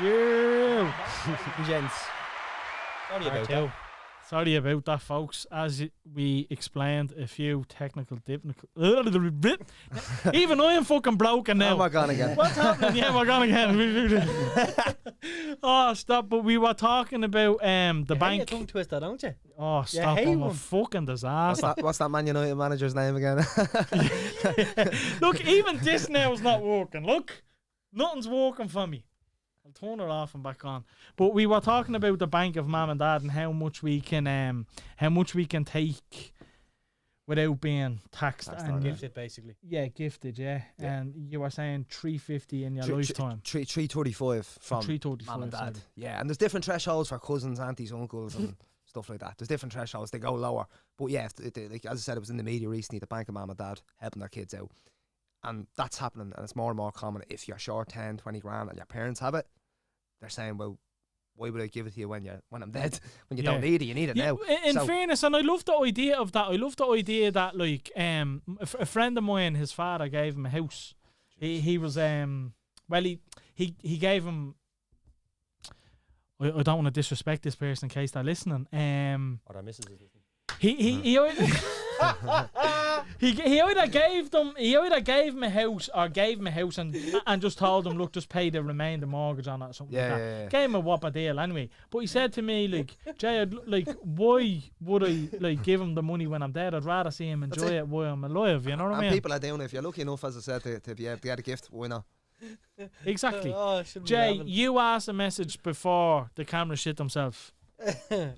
You. Gents. Sorry about that, folks. As we explained, a few technical difficulties. Even I am fucking broken now. Oh my god again. What's happening? Yeah, we're gone again. Oh, stop. But we were talking about the bank. You tongue twister, don't you? Oh, stop. I'm a fucking disaster. What's that Man United manager's name again? Look, even this now is not working. Look, nothing's working for me. I'll turn it off and back on. But we were talking about the bank of mum and dad and how much we can take without being taxed and gifted, basically. Yeah, gifted. Yeah. And you were saying $350 in your lifetime. $335 from mum and dad. Sorry. Yeah, and there's different thresholds for cousins, aunties, uncles, and stuff like that. There's different thresholds. They go lower. But yeah, like as I said, it was in the media recently. The bank of mum and dad helping their kids out. And that's happening, and it's more and more common. If you're short 10, 20 grand and your parents have it, they're saying, well, why would I give it to you when I'm dead? When you don't need it, you need it now. In fairness, and I love the idea of that. I love the idea that, like, a friend of mine, his father gave him a house. He was, he gave him, I don't want to disrespect this person in case they're listening. Or their missus is listening. He either gave him a house or gave him a house and just told him, look, just pay the remainder mortgage on it or something like that. Yeah. Gave him a whopper deal anyway. But he said to me, like, Jay, why would I give him the money when I'm dead? I'd rather see him enjoy it while I'm alive. You know what I mean? People are doing it. If you're lucky enough, as I said, to be able to get a gift, why not? Exactly. Jay, you asked a message before the camera shit themselves. No,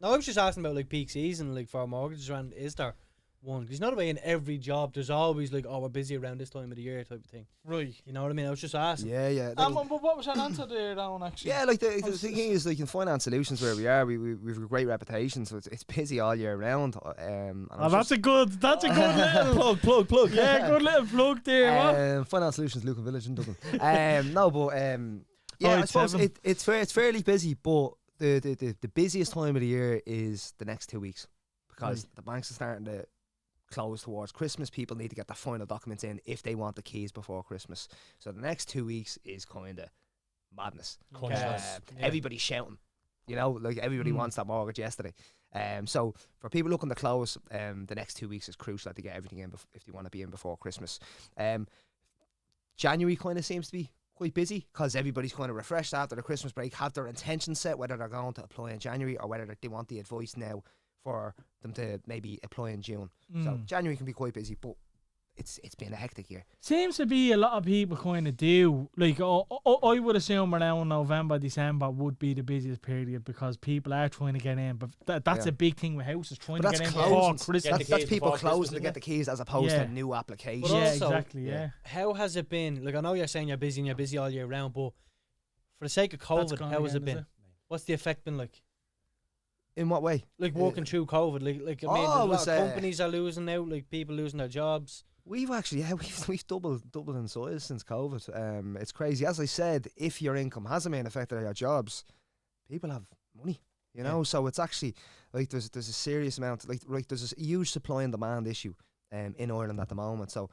I was just asking about like peak season, like for mortgages around. Is there one? Because not way in every job. There's always like, oh, we're busy around this time of the year type of thing. Right. You know what I mean? I was just asking. Yeah. But what was your answer there, Down? Actually. Yeah, like the thing is, like in Finance Solutions where we are, we've a great reputation, so it's busy all year round. And that's a good little plug. Yeah, good little plug there. Finance Solutions, Lucan Village in Dublin. Yeah, I suppose it's fairly busy, but the busiest time of the year is the next 2 weeks because the banks are starting to close towards Christmas. People need to get the final documents in if they want the keys before Christmas. So the next 2 weeks is kind of madness. Everybody's shouting. You know, like everybody wants that mortgage yesterday. So for people looking to close, the next 2 weeks is crucial to get everything in if they want to be in before Christmas. January kind of seems to be quite busy because everybody's kind of refreshed after the Christmas break, have their intention set whether they're going to apply in January or whether they want the advice now for them to maybe apply in June. So January can be quite busy, but it's been a hectic year. Seems to be a lot of people kind of do. Like, I would assume around November, December would be the busiest period because people are trying to get in. But that's a big thing with houses, trying to get in before Christmas. That's people closing to get the keys as opposed to new applications. Yeah, exactly, yeah. How has it been? Like, I know you're saying you're busy and you're busy all year round, but for the sake of COVID, how has it been? What's the effect been like? In what way? Like working through COVID. Like I mean, a lot of companies are losing out, like people losing their jobs. We've actually, we've doubled in size since COVID. It's crazy. As I said, if your income hasn't been affected by your jobs, people have money, you know. So it's actually like there's a serious amount, like there's a huge supply and demand issue in Ireland at the moment. So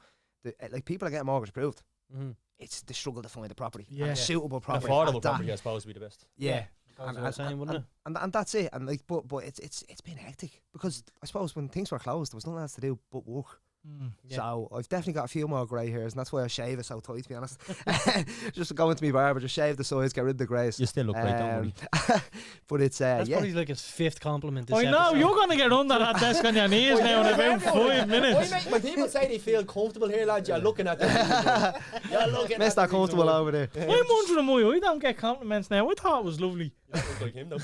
like people are getting mortgage approved. It's the struggle to find a property, a suitable property, affordable property. I suppose would be the best. Yeah. And that's it. And like, but it's been hectic because I suppose when things were closed, there was nothing else to do but work. So I've definitely got a few more grey hairs, and that's why I shave it so tight, to be honest. Just go into my barber, just shave the sides, get rid of the greys. You still look great, don't worry. But it's that's probably like his 5th compliment this I know, episode. you're going to get under that desk on your knees now in about 5 minutes. When people say they feel comfortable here, lads, you're looking at them. You're looking Mr. at comfortable over there. I'm wondering why I don't get compliments now. I thought it was lovely. You don't look like him, though.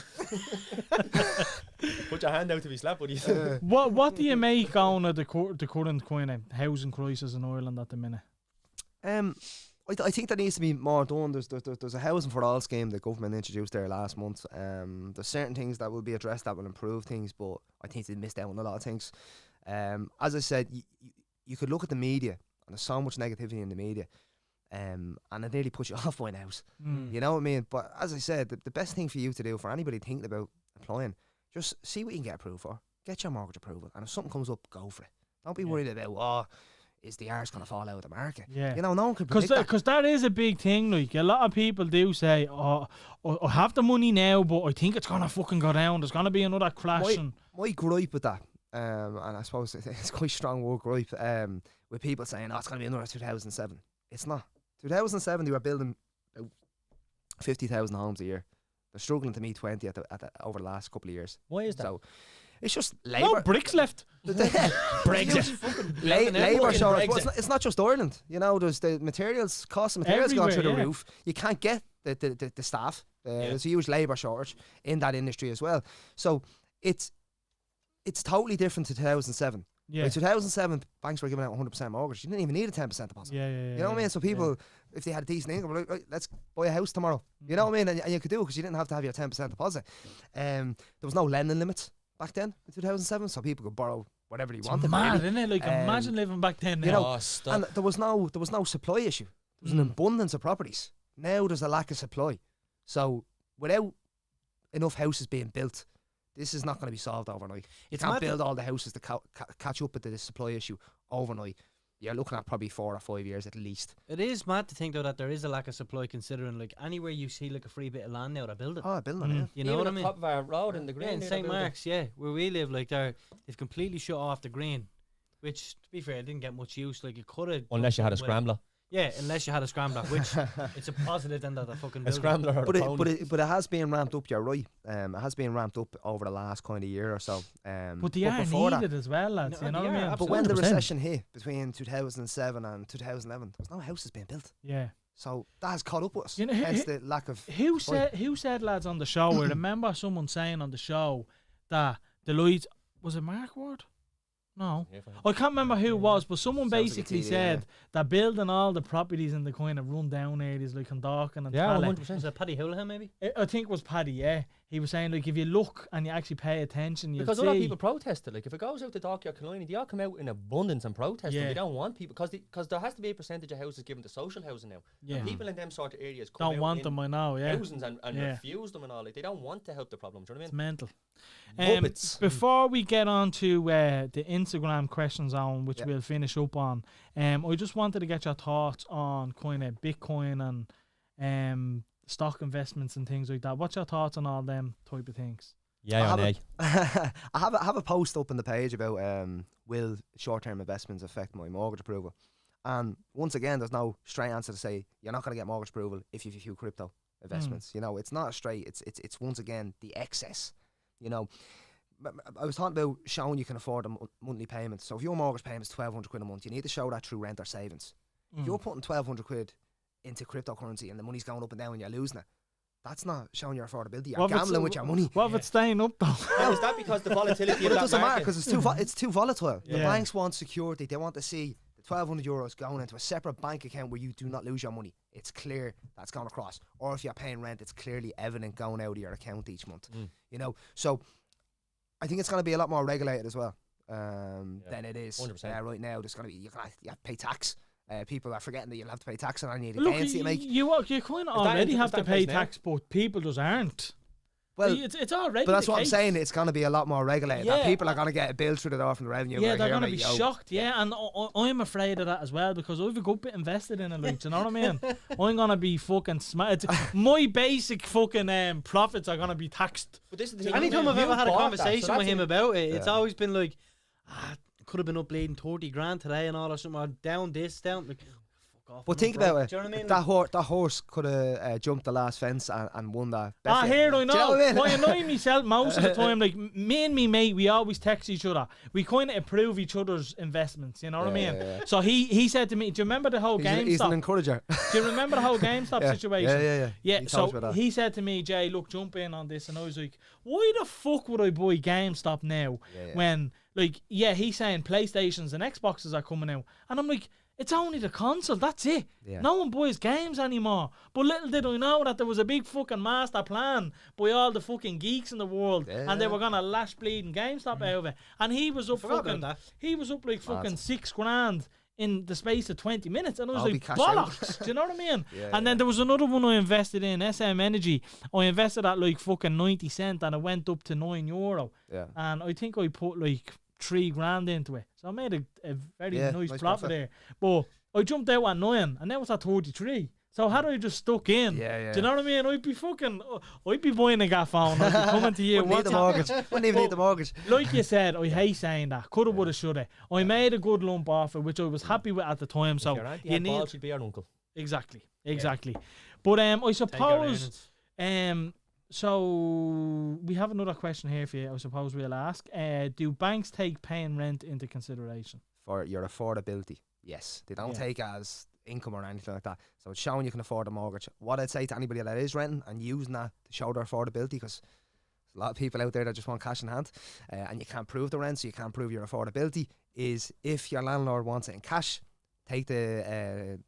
Put your hand out to be slapped, buddy. What do you make on the current kind of housing crisis in Ireland at the minute? I think there needs to be more done. There's a housing for all scheme the government introduced there last month. There's certain things that will be addressed that will improve things, but I think they missed out on a lot of things. As I said, you could look at the media, and there's so much negativity in the media, and it nearly puts you off buying a house. You know what I mean? But as I said, the best thing for you to do, for anybody thinking about applying, just see what you can get approved for. Get your mortgage approval, and if something comes up, go for it. Don't be worried about is the arse going to fall out of the market? Yeah. You know, no one can predict that. Because that is a big thing. Like, a lot of people do say, I have the money now, but I think it's going to fucking go down. There's going to be another crash. My gripe with that, and I suppose it's quite strong word gripe, with people saying, it's going to be another 2007. It's not. 2007, they were building 50,000 homes a year. They're struggling to meet 20 over the last couple of years. Why is that? So it's just labour. No bricks left. Brexit. Labour shortage. Well, it's not just Ireland. You know, there's the cost of materials going through the roof. You can't get the staff. There's a huge labour shortage in that industry as well. So it's totally different to 2007. Yeah. In 2007, banks were giving out 100% mortgage. You didn't even need a 10% deposit. Yeah. You know what I mean? So people, if they had a decent income, were like, right, let's buy a house tomorrow. You know what I mean? And you could do it because you didn't have to have your 10% deposit. There was no lending limits back then in 2007, so people could borrow whatever they wanted. Mad, really. isn't it? Like, imagine living back then. You Now. know, and there was no supply issue. There was an abundance of properties. Now there's a lack of supply. So without enough houses being built, this is not going to be solved overnight. You can't build all the houses to catch up with the supply issue overnight. You're looking at probably 4 or 5 years at least. It is mad to think though that there is a lack of supply, considering like anywhere you see like a free bit of land now, they're building. Oh, building it. You know what I mean? Top of our road in the green. Yeah, in St. Mark's, where we live, like they've completely shut off the green, which to be fair, didn't get much use. Like you could have, Unless you had a scrambler. Yeah, unless you had a scrambler, which it's a positive then that they're fucking building. A scrambler or a pony. But it has been ramped up, you're right. It has been ramped up over the last kind of year or so. But they are needed as well, lads. You know what I mean? But when the recession hit between 2007 and 2011, there was no houses being built. Yeah. So that has caught up with us. You know, hence the lack of... Who said, lads, on the show, I remember someone saying on the show that the Lloyds... Was it Mark Ward? No. I can't remember who it was, but someone basically said that building all the properties in the kind of run down areas like Condalkin and Tala. 100%. Was it Paddy Houlihan maybe? I think it was Paddy, yeah. He was saying, like, if you look and you actually pay attention, you'll see... Because a lot of people protested. Like, if it goes out to Dock Killiney, they all come out in abundance and protest. Yeah. And they don't want people... Because there has to be a percentage of houses given to social housing now. Yeah. And people in them sort of areas come don't want them, I know, yeah. thousands and refuse them and all. Like, they don't want to help the problem. Do you know what I mean? It's mental. Before we get on to the Instagram question zone, which we'll finish up on, I just wanted to get your thoughts on kind of Bitcoin and stock investments and things like that. What's your thoughts on all them type of things? Yeah, I have a post up on the page about will short-term investments affect my mortgage approval? And once again, there's no straight answer to say you're not going to get mortgage approval if you have a few crypto investments. You know, it's not straight. It's once again the excess. You know, I was talking about showing you can afford a monthly payment. So if your mortgage payment is £1,200 a month, you need to show that through rent or savings. If you're putting £1,200 into cryptocurrency and the money's going up and down and you're losing it, that's not showing your affordability. You're gambling with your money. What if it's staying up though? Is that because the volatility of it that doesn't matter market? because it's too volatile. Yeah. The banks want security. They want to see the €1,200 going into a separate bank account where you do not lose your money. It's clear that's gone across. Or if you're paying rent, it's clearly evident going out of your account each month. You know, so I think it's going to be a lot more regulated as well than it is 100%. Right now. There's going to be you have to pay tax. People are forgetting that you'll have to pay tax on any of the Look, gains that you make. You kind of already have to pay tax, but people just aren't. Well, it's already. But that's the what case. I'm saying. It's going to be a lot more regulated. Yeah. That people are going to get a bill through the door from the revenue. Yeah, they're going to be shocked. Yeah, and I'm afraid of that as well because I've a good bit invested in it. Like, do you know what I mean? I'm going to be fucking smart. My basic fucking profits are going to be taxed. But this is the thing. Anytime I've ever had a conversation with him about it, it's Yeah. always been like, could have been up bleeding 30 grand today and all or something. Or down this, down. Like, fuck off. But think about it. Do you know what I mean? That horse could have jumped the last fence and won that. Here I know. Do you know what I mean? I annoy myself most of the time. Like me and me mate, we always text each other. We kind of approve each other's investments. You know what I mean? Yeah. So he said to me, "Do you remember the whole GameStop? He's an encourager. Do you remember the whole GameStop situation? Yeah. Yeah, so he said to me, Jay, look, jump in on this. And I was like, why the fuck would I buy GameStop now when, like, he's saying PlayStations and Xboxes are coming out. And I'm like, it's only the console, that's it. Yeah. No one buys games anymore. But little did I know that there was a big fucking master plan by all the fucking geeks in the world. And they were going to lash bleeding GameStop out of it. And he was up he was up like fucking $6,000 in the space of 20 minutes. And I was like, bollocks. Do you know what I mean? And then there was another one I invested in, SM Energy. I invested at like fucking 90 cents and it went up to €9. Yeah. And I think I put like $3,000 into it. So I made a very Yeah, nice nice profit profit. there. But I jumped out at 9 and now it's at 33. So had I just stuck in, Yeah. do you know what I mean? I'd be buying a gaff phone. I'd be coming to you. Wouldn't need the mortgage. Wouldn't even need the mortgage. Like you said, I hate saying that. Coulda, woulda, shoulda. I made a good lump off it, which I was happy with at the time. If So your auntie you had need balls, she'd be your uncle. exactly. But I Take our suppose earnings. so we have another question here for you. I suppose we'll ask. Do banks take paying rent into consideration? For your affordability, yes. They don't Yeah. take it as income or anything like that. So it's showing you can afford a mortgage. What I'd say to anybody that is renting and using that to show their affordability, because there's a lot of people out there that just want cash in hand, and you can't prove the rent, so you can't prove your affordability, is if your landlord wants it in cash, take the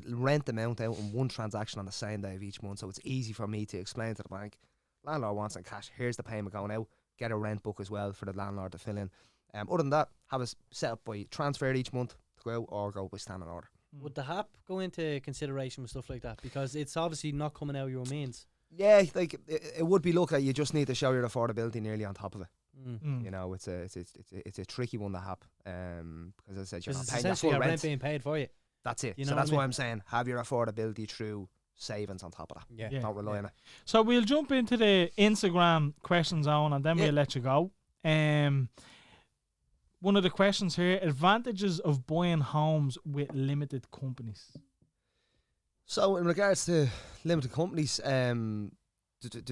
rent amount out in one transaction on the same day of each month. So it's easy for me to explain to the bank, landlord wants it in cash, here's the payment going out, get a rent book as well for the landlord to fill in. Other than that, have it set up by transfer each month to go out or go by standing order. Would the HAP go into consideration with stuff like that? Because it's obviously not coming out of your means. Yeah, like it would be looked at. You just need to show your affordability nearly on top of it. Mm. You know, it's a tricky one to have. Because as I said, you're Because not it's paying your essentially full your rent rent. being paid for you. That's it. You So know that's what I why mean? I'm saying have your affordability through savings on top of that. Yeah. Don't rely on it. So we'll jump into the Instagram question zone and then Yeah. we'll let you go. One of the questions here: advantages of buying homes with limited companies. So in regards to limited companies, do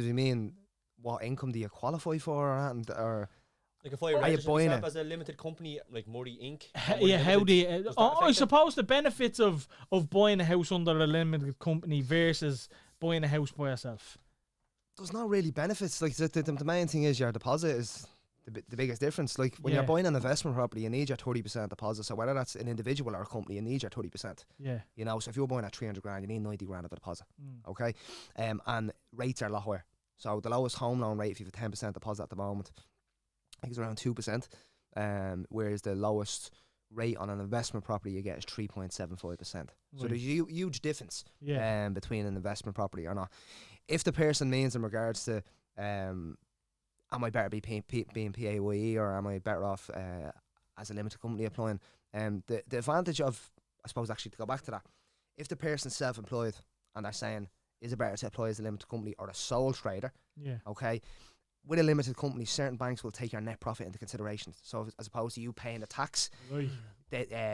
you mean what income do you qualify for, or Like if I Are you registered buying myself it? as a limited company, like Murray Inc. Yeah, how do you? Does that I affect it? suppose the benefits of buying a house under a limited company versus buying a house by yourself. there's not really benefits? Like the main thing is your deposit is the biggest difference. Like when you're Yeah. buying an investment property, you need your 30% deposit. So whether that's an individual or a company, you need your 30%. Yeah. You know, so if you're buying at 300 grand, you need 90 grand of a deposit. Mm. Okay, and rates are a lot higher. So the lowest home loan rate, if you have a 10% deposit at the moment, I think it's around 2%. Whereas the lowest rate on an investment property you get is 3.75%. So Right. there's huge difference Yeah. between an investment property or not. If the person means in regards to am I better being PAYE or am I better off as a limited company applying, the advantage of, I suppose, actually to go back to that, if the person's self-employed and they're saying, is it better to apply as a limited company or a sole trader? Yeah. Okay, with a limited company, certain banks will take your net profit into consideration. So as opposed to you paying the tax, Right.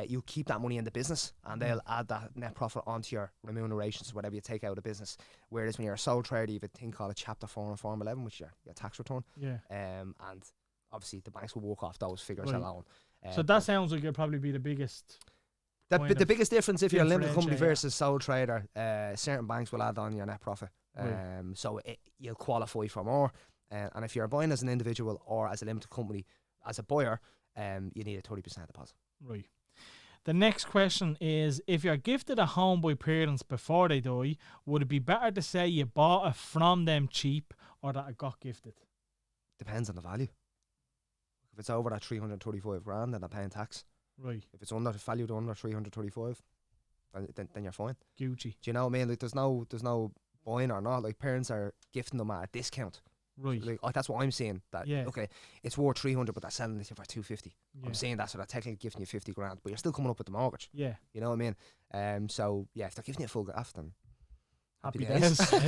you keep that money in the business and they'll add that net profit onto your remunerations, whatever you take out of the business. Whereas when you're a sole trader, you have a thing called a Chapter 4 and Form 11, which is your tax return. Yeah. And obviously the banks will walk off those figures Right. alone. So that sounds like it'll probably be the biggest. point the of biggest difference if you're a limited company differentiator. versus sole trader, certain banks will add on your net profit. Right. So you'll qualify for more. And if you're buying as an individual or as a limited company, as a buyer, you need a 30% deposit. Right. The next question is: if you're gifted a home by parents before they die, would it be better to say you bought it from them cheap or that it got gifted? Depends on the value. If it's over that 335 grand, then they're paying tax. Right. If it's valued under 335, then you're fine. Gucci. Do you know what I mean? Like there's no buying or not. Like parents are gifting them at a discount. Right. Like that's what I'm saying. That Yeah. okay, it's worth 300, but they're selling it to you for 250. Yeah. I'm saying that, so they're technically giving you 50 grand, but you're still coming up with the mortgage. Yeah. You know what I mean? So yeah, if they're giving you a full gaff, then Happy Happy days. days.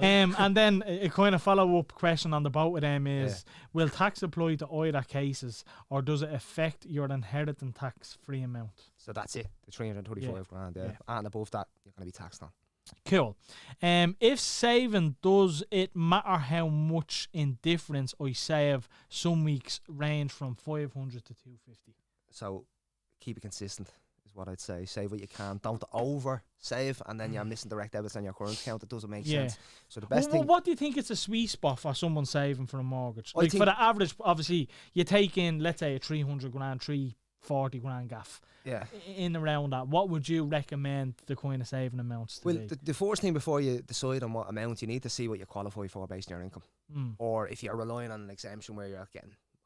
Yeah. And then a kind of follow-up question on the both of them is: will tax apply to either cases, or does it affect your inheritance tax-free amount? so that's it. The 335 grand, yeah. Yeah. And above that, you're going to be taxed on. Cool. If saving, does it matter how much in difference I save? Some weeks range from 500 to 250. So keep it consistent is what I'd say. Save what you can. Don't over save, and then you're missing direct debits on your current account. It doesn't make Yeah. sense. So the best thing. What do you think is a sweet spot for someone saving for a mortgage? I Like for think- the average, obviously, you take in, let's say, a 300 grand, 340 grand gaff. Yeah. In around that, what would you recommend the kind of saving amounts to Well, be? the first thing before you decide on what amount, you need to see what you qualify for based on your income. Mm. Or if you're relying on an exemption where you're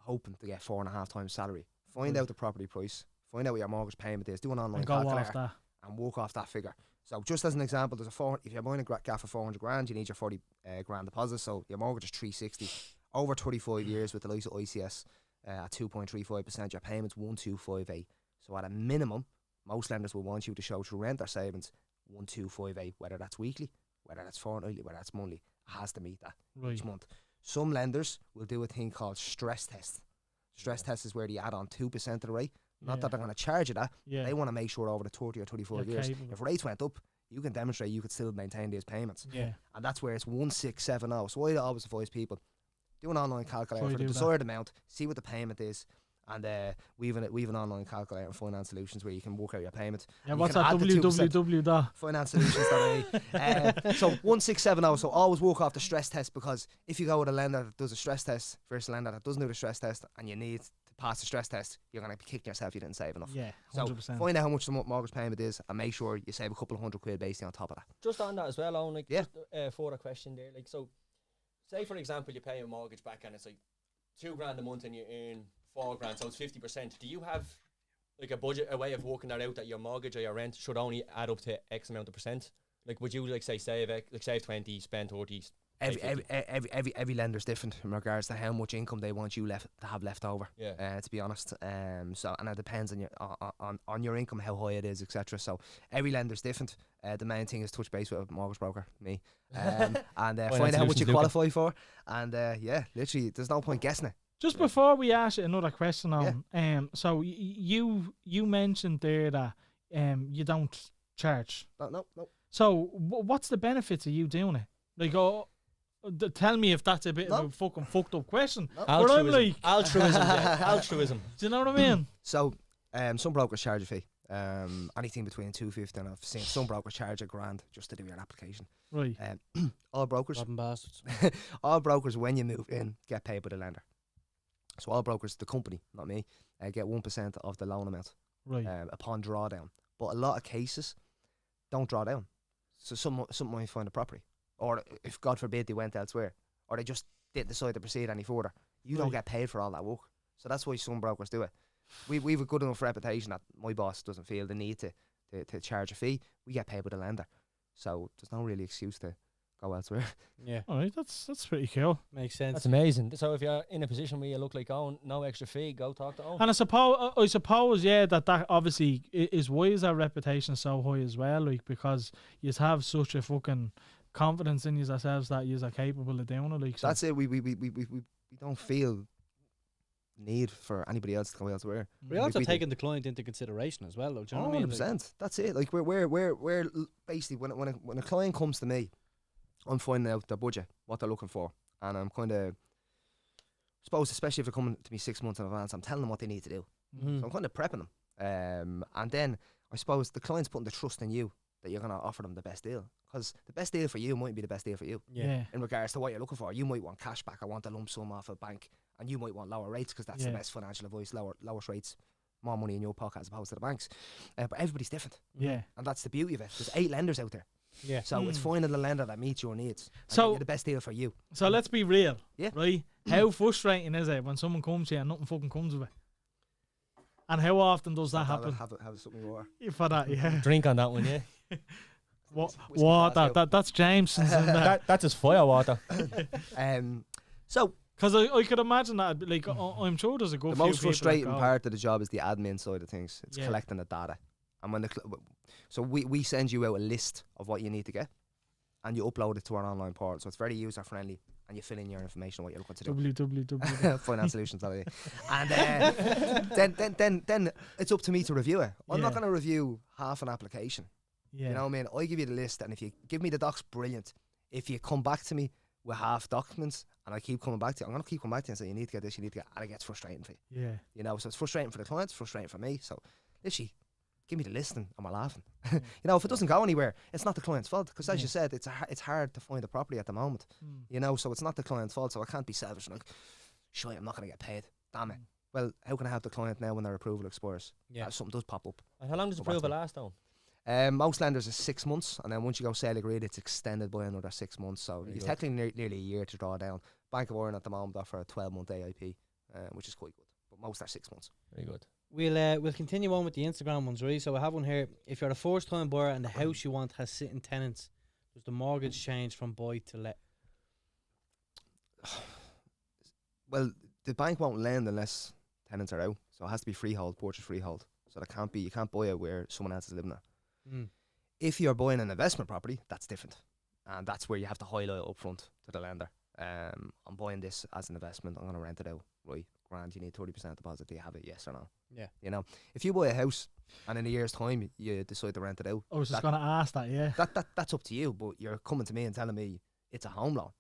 hoping to get 4.5 times salary, find Right. out the property price, find out what your mortgage payment is, do an online And go calculator, off that. and work off that figure. So just as an example, if you're buying a gaff for 400 grand, you need your 40 grand deposit. So your mortgage is 360 over 35 years with the likes of ICS. at 2.35%, your payment's 1258. So at a minimum, most lenders will want you to show through rent or savings 1258, whether that's weekly, whether that's fortnightly, whether that's monthly. It has to meet that each month. Some lenders will do a thing called stress test. Stress test is where they add on 2% of the rate. Not that they're going to charge you that. They want to make sure over the 30 or 35 years, if rates went up, you can demonstrate you could still maintain these payments. And that's where it's 1670. So I always advise people, do an online calculator for the desired amount, see what the payment is. And we have an online calculator in Finance Solutions where you can work out your payment. Yeah, what's that? www. FinanceSolutions.ie. So 1670. So always work off the stress test, because if you go with a lender that does a stress test versus a lender that doesn't do the stress test, and you need to pass the stress test, you're going to be kicking yourself you didn't save enough. Yeah, 100%. So find out how much the mortgage payment is and make sure you save a couple of £100 basically on top of that. Just on that as well, Owen, like, just for a question there, like, so say for example you pay a mortgage back and it's like £2,000 a month and you earn £4,000, so it's 50%. Do you have like a budget, a way of working that out, that your mortgage or your rent should only add up to X amount of percent? Like, would you like say save 20, spend 30? Every lender's different in regards to how much income they want you to have left over. To be honest, so and it depends on your on your income, how high it is, etc. So every lender's different. The main thing is touch base with a mortgage broker, me, and find out how much you qualify for. And literally, there's no point guessing it. Just before we ask you another question on, so you mentioned there that you don't charge. No. So what's the benefits of you doing it? Like, tell me if that's a bit of a fucking fucked up question. Altruism. But I'm like, altruism. Altruism. do you know what I mean? So some brokers charge a fee. Anything between $250 and I've seen some brokers charge $1,000 just to do your application. Right. All brokers, Robbing bastards. all brokers, when you move in, get paid by the lender. So all brokers, the company, not me, get 1% of the loan amount upon drawdown. But a lot of cases don't draw down. So some might find a property, or if God forbid they went elsewhere, or they just didn't decide to proceed any further. You don't get paid for all that work. So that's why some brokers do it. We have a good enough reputation that my boss doesn't feel the need to charge a fee. We get paid by the lender. So there's no really excuse to go elsewhere. Yeah. All right, that's pretty cool. Makes sense. That's amazing. So if you're in a position where you look like Owen, no extra fee, go talk to Owen. And I suppose, that obviously is why is our reputation so high as well, like, because you have such a fucking confidence in yourselves that you are capable of doing it. Like, so. That's it. We don't feel need for anybody else to go elsewhere. We're also taking the client into consideration as well, though. Do you know what I mean? 100%. Like, that's it. Like we're basically when a client comes to me, I'm finding out their budget, what they're looking for, and I'm kind of, suppose, especially if they're coming to me 6 months in advance, I'm telling them what they need to do. So I'm kind of prepping them, and then I suppose the client's putting the trust in you that you're going to offer them the best deal, because the best deal for you might be the best deal for you. Yeah. In regards to what you're looking for, you might want cash back. I want a lump sum off a bank, and you might want lower rates because that's the best financial advice. Lowest rates, more money in your pocket as opposed to the banks. But everybody's different. Yeah. And that's the beauty of it. There's 8 lenders out there. Yeah. So it's finding the lender that meets your needs. So get the best deal for you. So let's be real. Yeah. Right? How frustrating is it when someone comes here and nothing fucking comes of it? And how often does that happen? Have something more. For that, yeah. Drink on that one, yeah. What? That's Jameson's in there. That's his fire water. So, because I could imagine that, like, I'm sure there's a good the few most people frustrating that go, part of the job is the admin side of things. It's collecting the data. And when so we send you out a list of what you need to get, and you upload it to our online portal. So it's very user friendly, and you fill in your information what you're looking to do. FinanceSolutions.ie. And then it's up to me to review it. I'm not going to review half an application. Yeah. You know what I mean? I give you the list, and if you give me the docs, brilliant. If you come back to me with half documents, and I keep coming back to you, I'm going to keep coming back to you and say, you need to get this, you need to get, and it gets frustrating for you. Yeah. You know, so it's frustrating for the clients, frustrating for me. So literally, give me the list and we're laughing. You know, if it doesn't go anywhere, it's not the client's fault, because as you said, it's hard to find a property at the moment. You know, so it's not the client's fault. So I can't be selfish and like, shit, I'm not going to get paid. Damn it. Well, how can I help the client now when their approval expires? Yeah. Something does pop up. And how long does approval last, though? Most lenders is 6 months, and then once you go sale agreed, it's extended by another 6 months. So you're technically nearly a year to draw down. Bank of Ireland at the moment offer a 12-month AIP, which is quite good. But most are 6 months. Very good. We'll continue on with the Instagram ones, right? So I have one here. If you're a first-time buyer and the house you want has sitting tenants, does the mortgage change from buy to let? Well, the bank won't lend unless tenants are out. So it has to be freehold, purchase freehold. So you can't buy it where someone else is living there. If you're buying an investment property, that's different. And that's where you have to highlight up front to the lender. I'm buying this as an investment. I'm going to rent it out. Right, grand, you need 30% deposit. Do you have it? Yes or no? Yeah. You know, if you buy a house and in a year's time you decide to rent it out, I was just going to ask that, yeah. That's up to you, but you're coming to me and telling me it's a home loan.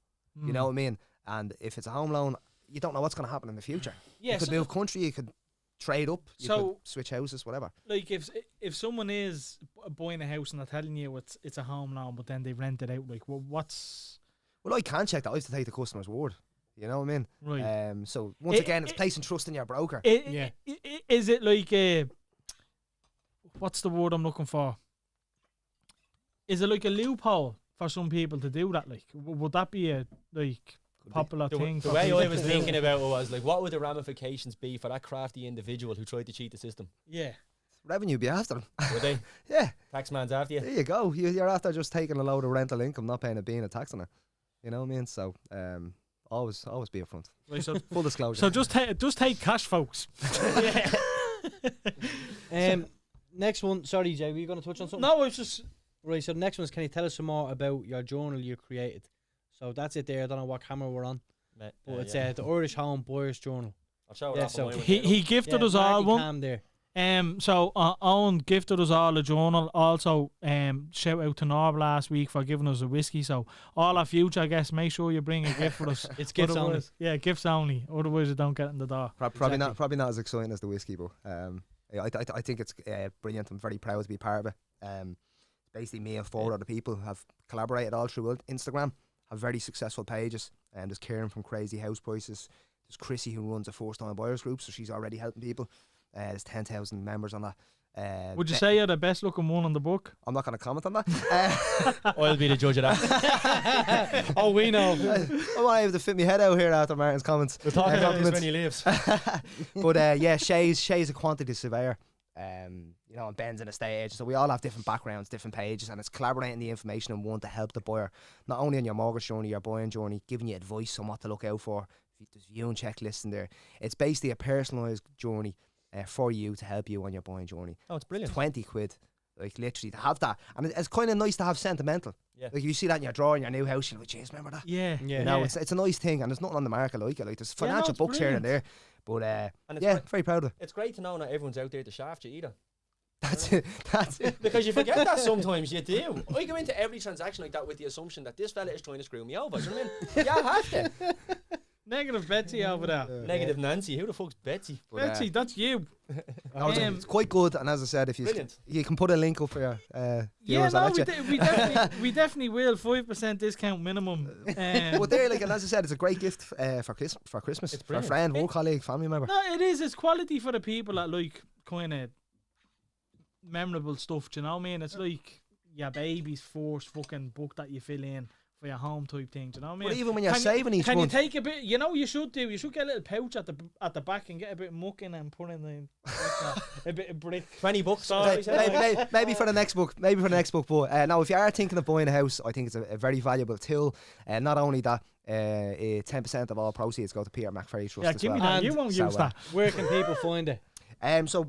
You know what I mean? And if it's a home loan, you don't know what's going to happen in the future. Yeah, you could move country, you could trade up, you could switch houses, whatever. Like if someone is buying a house and they're telling you it's a home loan, but then they rent it out, like what's... Well, I can check that. I have to take the customer's word. You know what I mean? Right. So once again, it's placing trust in your broker. Is it like what's the word I'm looking for? Is it like a loophole for some people to do that? Like, would that be a popular thing? The way I was thinking about it was like, what would the ramifications be for that crafty individual who tried to cheat the system? Yeah. Revenue be after them. Would they? Yeah. Taxman's after you. There you go. You're after just taking a load of rental income, not paying a bean of tax on it. You know what I mean? So, always be upfront. Right, so full disclosure. So just take cash, folks. Next one. Sorry, Jay, were you going to touch on something? No, it's just right. So the next one is, can you tell us some more about your journal you created? So that's it there. I don't know what camera we're on, but it's the Irish Home Buyers Journal. I'll show it Yeah, off so on my he gifted us all one. Cam there. So Owen gifted us all a journal. Also, shout out to Norb last week for giving us a whiskey. So all our future guests, make sure you bring a gift for us. It's gifts only. Yeah, gifts only. Otherwise, it don't get in the door. Probably not as exciting as the whiskey, but I think it's brilliant. I'm very proud to be part of it. Basically, me and 4 other people who have collaborated all through Instagram, have very successful pages. And there's Kieran from Crazy House Prices. There's Chrissy who runs a first-time buyers group, so she's already helping people. There's 10,000 members on that. Would you say you're the best looking one on the book? I'm not going to comment on that. I'll be the judge of that. Oh, we know. I'm not able to fit my head out here after Martin's comments. We'll talk about this when he leaves. But yeah, Shay's a quantity surveyor. You know, and Ben's an estate agent. So we all have different backgrounds, different pages, and it's collaborating the information in one to help the buyer, not only on your mortgage journey, your buying journey, giving you advice on what to look out for. There's viewing checklists in there. It's basically a personalised journey for you to help you on your buying journey. Oh, it's brilliant. 20 quid, like literally to have that. And it's kind of nice to have sentimental. Yeah. Like you see that in your drawer in your new house, you're like, jeez, remember that? Yeah. You know, it's a nice thing, and there's nothing on the market like it. Like there's financial books here and there, but and yeah, very proud of it. It's great to know not everyone's out there to shaft you either. That's it. That's it. Because you forget that sometimes, you do. I go into every transaction like that with the assumption that this fella is trying to screw me over. Do you know what I mean? Yeah, I have to. Negative Betsy over there. Negative Nancy. Who the fuck's Betsy? But, Betsy, that's you. it's quite good, and as I said, if you can put a link up for your yeah, viewers, no, we definitely will. 5% discount minimum. But there, like, and as I said, it's a great gift for Christmas, for a friend, work colleague, family member. No, it is. It's quality for the people that like kind of memorable stuff. Do you know what I mean? It's like your baby's first fucking book that you fill in for your home type thing. Do you know what I mean? But even when you're saving each month, can you take a bit? You know, you should do. You should get a little pouch at the back and get a bit of muck in and put in a bit of brick. 20 bucks. Maybe for the next book. Maybe for the next book. But now, if you are thinking of buying a house, I think it's a very valuable tool. And not only that, 10% of all proceeds go to Peter McFerry Trust. Yeah, give me that. You won't use that. Where can people find it? So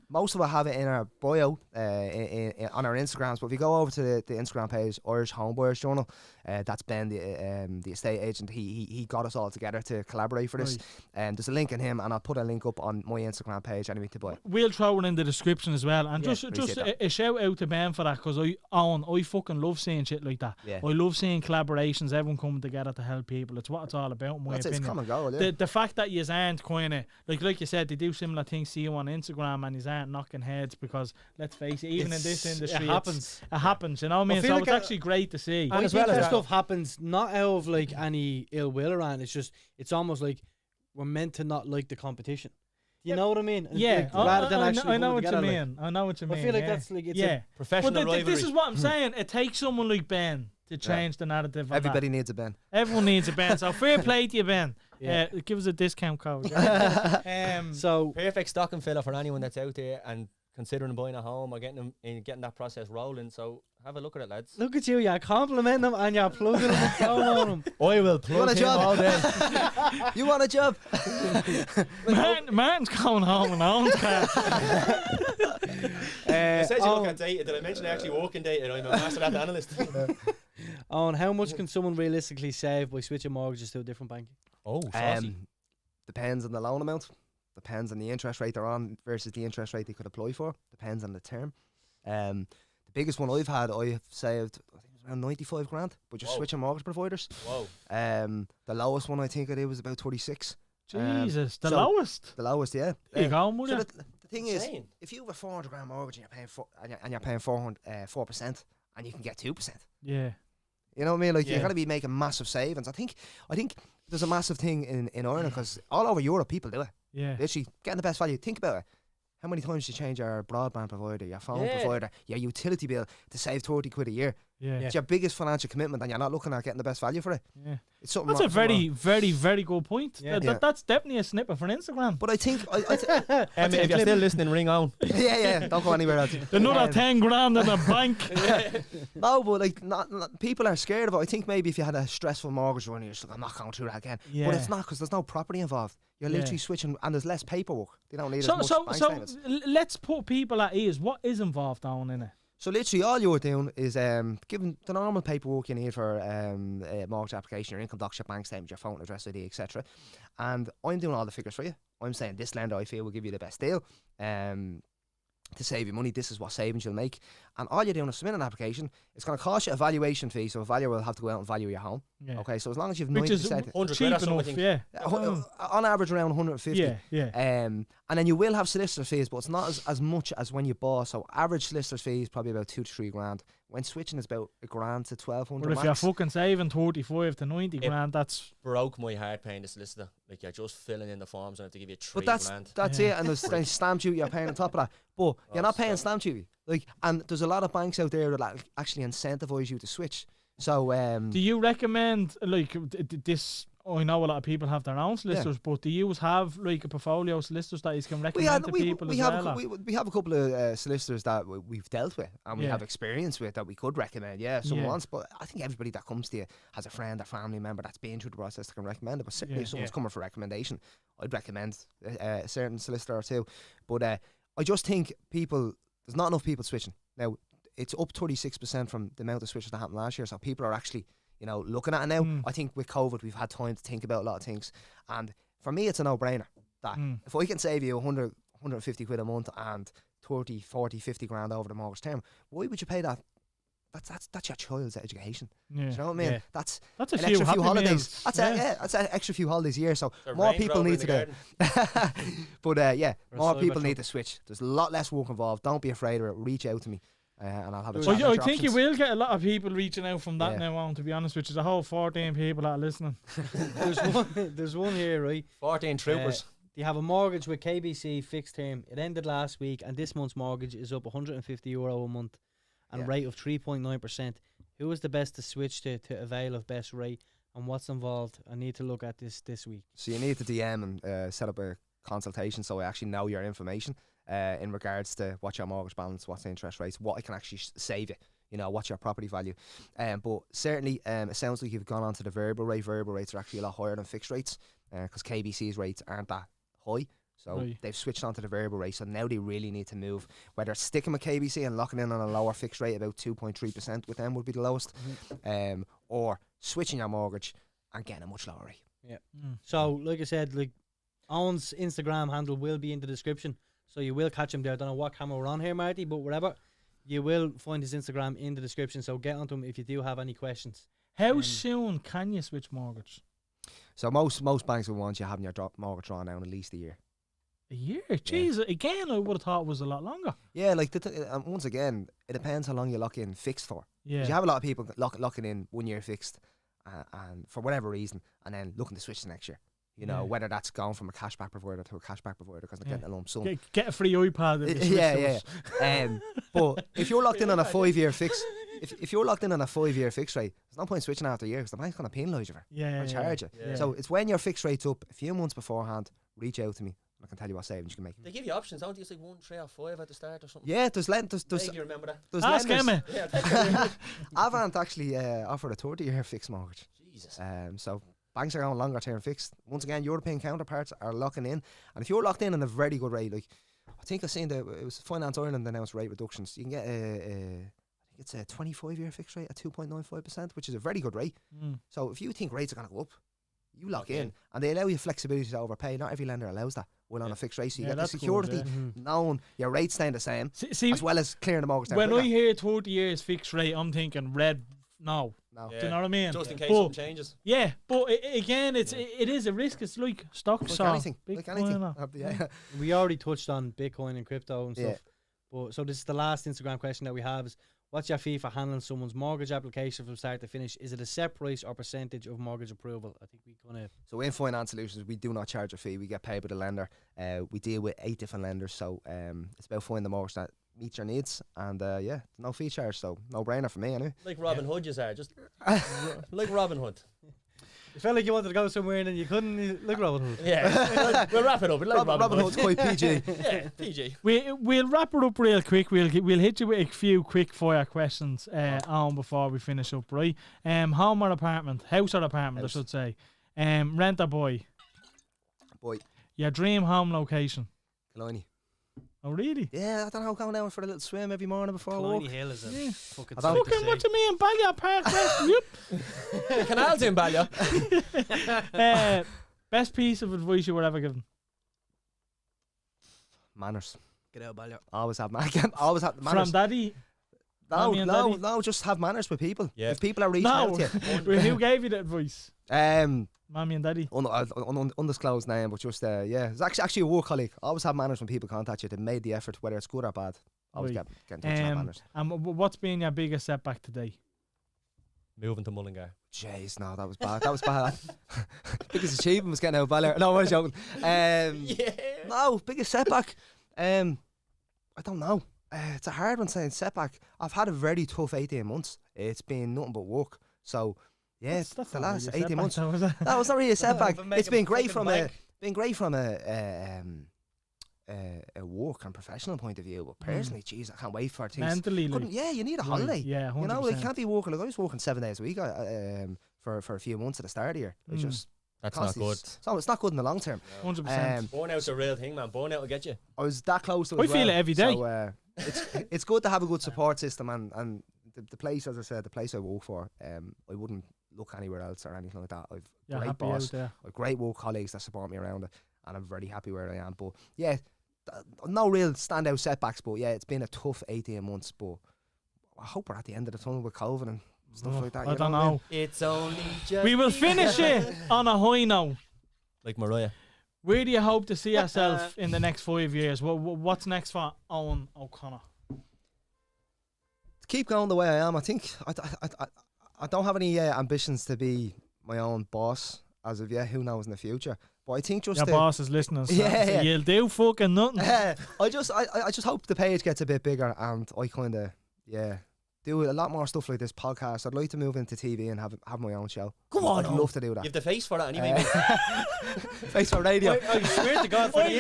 most of it have it in our bio on our Instagrams, but if you go over to the Instagram page, Irish Home Buyers Journal, that's Ben, the estate agent. He got us all together to collaborate for this. There's a link in him, and I'll put a link up on my Instagram page anyway to buy. We'll throw it in the description as well. And just a shout out to Ben for that, because I fucking love seeing shit like that. Yeah. I love seeing collaborations, everyone coming together to help people. It's what it's all about, in my opinion. It's common goal, yeah. The fact that you aren't kind of like you said, they do similar things to you on Instagram, and you aren't knocking heads, because let's face it, even in this industry, it happens. You know what I mean? So it's actually great to see. And as well as stuff happens not out of like any ill will around. It's almost like we're meant to not like the competition. You know what I mean? Yeah, like, rather than actually I know what you together, mean. I know what you mean. I feel like that's like it's a professional rivalry. This is what I'm saying. It takes someone like Ben to change the narrative. Everybody needs a Ben. Everyone needs a Ben. So fair play to you, Ben. Give us a discount code. So perfect stocking filler for anyone that's out there and considering buying a home or getting that process rolling. So have a look at it, lads. Look at you, you're complimenting them and you're plugging them on them. I will plug him all day. You want a job? Martin's coming home in Owen's car. It says you look at data. Did I mention I actually work in data? I'm a master data analyst. On how much can someone realistically save by switching mortgages to a different bank? Oh, saucy. Depends on the loan amount. Depends on the interest rate they're on versus the interest rate they could apply for. Depends on the term. The biggest one I've saved, I think it was around 95 grand, but just switching mortgage providers. Whoa. The lowest one I think I did was about 36. Jesus, the lowest. The lowest, yeah. There you go, would so you? the thing is, if you have a 400 grand mortgage and you're paying 4% and you can get 2%. Yeah. You know what I mean? Like, you're going to be making massive savings. I think there's a massive thing in Ireland because all over Europe people do it. Yeah. Literally getting the best value. Think about it. How many times do you change your broadband provider, your phone provider, your utility bill to save 30 quid a year? Yeah. It's your biggest financial commitment and you're not looking at getting the best value for it. Yeah. It's something That's a very, very, very good point. Yeah. That's definitely a snippet for Instagram. But I think If you're still listening, ring on. yeah, don't go anywhere else. Another 10 grand in a bank. No, but like, not, people are scared of it. I think maybe if you had a stressful mortgage run, you're just like, I'm not going through that again. Yeah. But it's not, because there's no property involved. You're literally switching, and there's less paperwork. They don't need as much bank statements. Let's put people at ease. What is involved down in it? So literally all you're doing is giving the normal paperwork you need for a mortgage application, your income docs, your bank statement, your phone address ID, etc. And I'm doing all the figures for you. I'm saying this lender I feel will give you the best deal. To save you money, this is what savings you'll make. And all you're doing is submit an application. It's going to cost you a valuation fee, so a valuer will have to go out and value your home. Yeah. Okay, so as long as you've 90%, Which is 100 cheap quid or enough, something. yeah. on average around 150. Yeah. And then you will have solicitor fees, but it's not as much as when you bought. So average solicitor fee is probably about 2 to 3 grand. When switching is about $1,000 to $1,200. But if you're fucking saving 35 to 90 grand, that's broke my heart paying the solicitor. Like, you're just filling in the forms and I have to give you 3 But grand. that's it, and there's stamp duty you're paying on top of that. But you're not paying stamp duty. Like, and there's a lot of banks out there that actually incentivise you to switch. So do you recommend this? I know a lot of people have their own solicitors, but do you have like a portfolio of solicitors that you can recommend to people we as have well? we have a couple of solicitors that we've dealt with and we have experience with that we could recommend. Someone's, but I think everybody that comes to you has a friend or family member that's been through the process that can recommend it. But certainly if someone's coming for recommendation, I'd recommend a certain solicitor or two. But I just think there's not enough people switching. Now, it's up 36% from the amount of switches that happened last year, so people are actually looking at it now. I think with COVID, we've had time to think about a lot of things. And for me, it's a no-brainer that if I can save you 100, 150 quid a month and 30, 40, 50 grand over the mortgage term, why would you pay that? That's your child's education. Yeah. Do you know what I mean? Yeah. That's an extra few Happy holidays. Meals. That's an extra few holidays a year. So The more Range people Rover need in to the go. But more people Cybertruck. need to switch. There's a lot less work involved. Don't be afraid of it. Reach out to me. And I'll have a chat. Well, about I your think you options. will get a lot of people reaching out from that Yeah. now on, to be honest, which is a whole 14 people that are listening. There's one here, right? 14 troopers. You have a mortgage with KBC fixed term. It ended last week, and this month's mortgage is up €150 a month, and a rate of 3.9%. Who is the best to switch to avail of best rate, and what's involved? I need to look at this week. So you need to DM and set up a consultation so I actually know your information in regards to what's your mortgage balance, what's the interest rates, what I can actually save you. What's your property value. But certainly it sounds like you've gone on to the variable rate. Variable rates are actually a lot higher than fixed rates because KBC's rates aren't that high. So they've switched on to the variable rate. So now they really need to move. Whether it's sticking with KBC and locking in on a lower fixed rate, about 2.3% with them would be the lowest, or switching your mortgage and getting a much lower rate. Yeah. So, like I said, Owen's Instagram handle will be in the description, so you will catch him there. I don't know what camera we're on here, Marty, but whatever. You will find his Instagram in the description, so get onto him if you do have any questions. How soon can you switch mortgage? So most banks will want you having your mortgage drawn down at least a year. A year? Jeez, again, I would have thought it was a lot longer. Yeah, once again, it depends how long you lock in fixed for. Yeah. 'Cause you have a lot of people locking in 1 year fixed, and for whatever reason, and then looking to switch the next year. Whether that's going from a cashback provider to a cashback provider because they're getting a lump sum. Get a free iPad. If you switch to us. But if you're locked in on a 5-year fix, if you're locked in on a 5-year fixed rate, there's no point switching after a year because the bank's going to penalise you for it. Yeah, Or charge you. Yeah. So it's when your fixed rate's up a few months beforehand, reach out to me. I can tell you what savings you can make. They give you options, don't they? It's like 1, 3 or 5 at the start or something. Yeah, there's Vaguely remember that. Ask Emma. Yeah, thank you. Avant actually offered a 30-year fixed mortgage. Jesus. So banks are going longer term fixed. Once again, European counterparts are locking in, and if you're locked in on a very good rate, like I think I seen it was Finance Ireland announced rate reductions. You can get I think it's a 25-year fixed rate at 2.95%, which is a very good rate. So if you think rates are going to go up, you lock in, and they allow you flexibility to overpay. Not every lender allows that. Well, on a fixed rate, so you get the security, knowing your rate's staying the same, See, as well as clearing the mortgage down. when I hear 30 years fixed rate, I'm thinking red. No. Yeah. Do you know what I mean? Just in case something changes. Yeah, but again, it is a risk. It's like stocks. Like anything. Yeah. We already touched on Bitcoin and crypto and stuff. Yeah. But so this is the last Instagram question that we have is, what's your fee for handling someone's mortgage application from start to finish? Is it a set price or percentage of mortgage approval? I think we kind of... So in Finance Solutions, we do not charge a fee. We get paid by the lender. We deal with 8 different lenders. So it's about finding the mortgage that meets your needs. And no fee charge. So no brainer for me anyway. Like Robin Hood, you are just like Robin Hood. It felt like you wanted to go somewhere and then you couldn't. Like Robin Hood. Yeah, we'll wrap it up. Like Robin Hood's quite PG. Yeah, PG. We'll wrap it up real quick. We'll hit you with a few quick fire questions on before we finish up, right? Home or apartment? House or apartment, House. I should say. Rent or buy? Boy, Your dream home location? Killiney. Oh, really? Yeah, I don't know, going down for a little swim every morning before work. Killiney Hill is a fucking... I don't- Fucking what do you mean? Balliol Park West? Yep. Canals in Balliol. Best piece of advice you were ever given? Manners. Get out, Balliol. Always have manners. Always have manners. From daddy? Mommy and daddy? No, just have manners with people. Yeah. If people are reaching out to you. Who gave you the advice? Mommy and daddy? Undisclosed name, but just it's actually a work colleague. Always have manners when people contact you. They made the effort, whether it's good or bad. Always Right. get in touch and have manners. And what's been your biggest setback today? Moving to Mullingar. Jeez, no, that was bad. That was bad. Biggest achievement was getting out of Balliol. No, I'm joking. No, biggest setback. I don't know. It's a hard one saying setback. I've had a very tough 18 months. It's been nothing but work. So, yeah, That's the not last really a 18 months. setback, though, is it? That was not really a setback. But It's make been a great fucking from a work and professional point of view. But personally, geez, I can't wait for things. Mentally, like, Yeah, you need a right, holiday. yeah, 100%. You know, like, can't be working. Like, I was working 7 days a week for a few months at the start of the year. It's just That's not good. So it's not good in the long term. 100%. Burnout's a real thing, man. Burnout will get you. I was that close to it. I as feel well. it every day. So, it's good to have a good support system, and the place, as I said, the place I work for, I wouldn't look anywhere else or anything like that. I've You're great happy boss, out there. I've great work colleagues that support me around it, and I'm very happy where I am. But yeah, no real standout setbacks. But yeah, it's been a tough 18 months. But I hope we're at the end of the tunnel with COVID and stuff like that. I you don't what mean? know. It's only just. We will finish it on a high note. Like Mariah. Where do you hope to see yourself in the next 5 years? What's next for Owen O'Connor? To keep going the way I am, I think I don't have any ambitions to be my own boss as of yet. Who knows in the future? But I think just Your boss is listening. So Yeah. you'll do fucking nothing. I just hope the page gets a bit bigger, and I kind of do a lot more stuff like this podcast. I'd like to move into TV and have my own show. Come on, I'd love to do that. You have the face for that anyway, mate. Face for radio. I swear to God, for the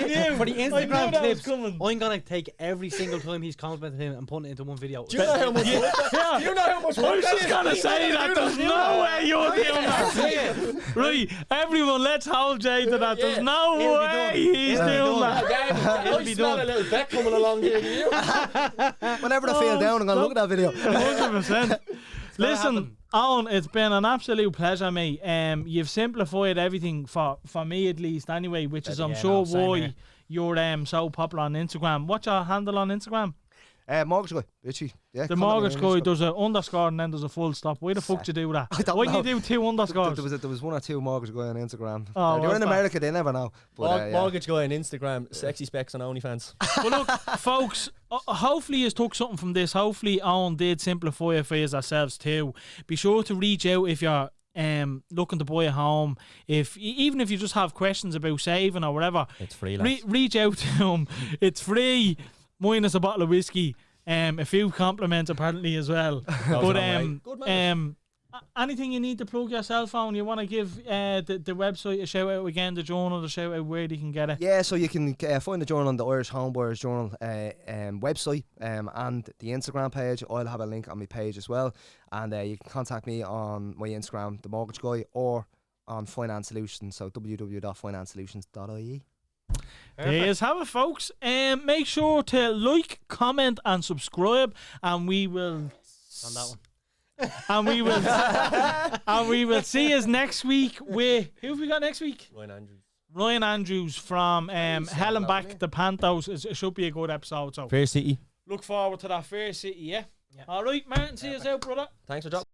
Instagram clips, coming. I'm gonna take every single time he's complimented him and put it into one video. Do you know how much work that? Do you know how much I work was that just is? gonna say that. There's no way you're doing that. Right, everyone, let's hold Jay to that. There's no It'll be way done. he's It'll be doing done. that. It'll I be smell done. a little bet coming along here. You? Whenever I feel down, I'm gonna look at that video. 100%. Listen, happen. Owen, it's been an absolute pleasure, mate. You've simplified everything for me at least, anyway, which is I'm Yeah, sure no, same why here. you're so popular on Instagram. What's your handle on Instagram? Mortgage guy, literally. Yeah, The comment on mortgage your guy Instagram. does an underscore and then there's a full stop. Why the fuck do you do that? I don't Why know. do you do 2 underscores? There was 1 or 2 mortgage guy on Instagram. Oh, They're what's in that? America, they never know. But, yeah. Mortgage guy on Instagram, sexy specs on OnlyFans. But look, folks, hopefully you took something from this. Hopefully Owen did simplify it for yourselves too. Be sure to reach out if you're looking to buy a home. Even if you just have questions about saving or whatever, It's free, lads. reach out to him. It's free, minus a bottle of whiskey. A few compliments apparently as well. But Good man. Anything you need to plug yourself on? You want to give the website a shout out again, the journal, the shout out where they can get it? Yeah, so you can find the journal on the Irish Homebuyers Journal website and the Instagram page. I'll have a link on my page as well. And you can contact me on my Instagram, The Mortgage Guy, or on Finance Solutions, so www.financesolutions.ie. There you have it, folks. Make sure to like, comment, and subscribe, and we will On that one. and we will see us next week with who have we got next week? Ryan Andrews from Hell and Back the Panthers. It should be a good episode. So Fair City. look forward to that. Fair City, yeah. All right, Martin. See you out, brother. Thanks for dropping.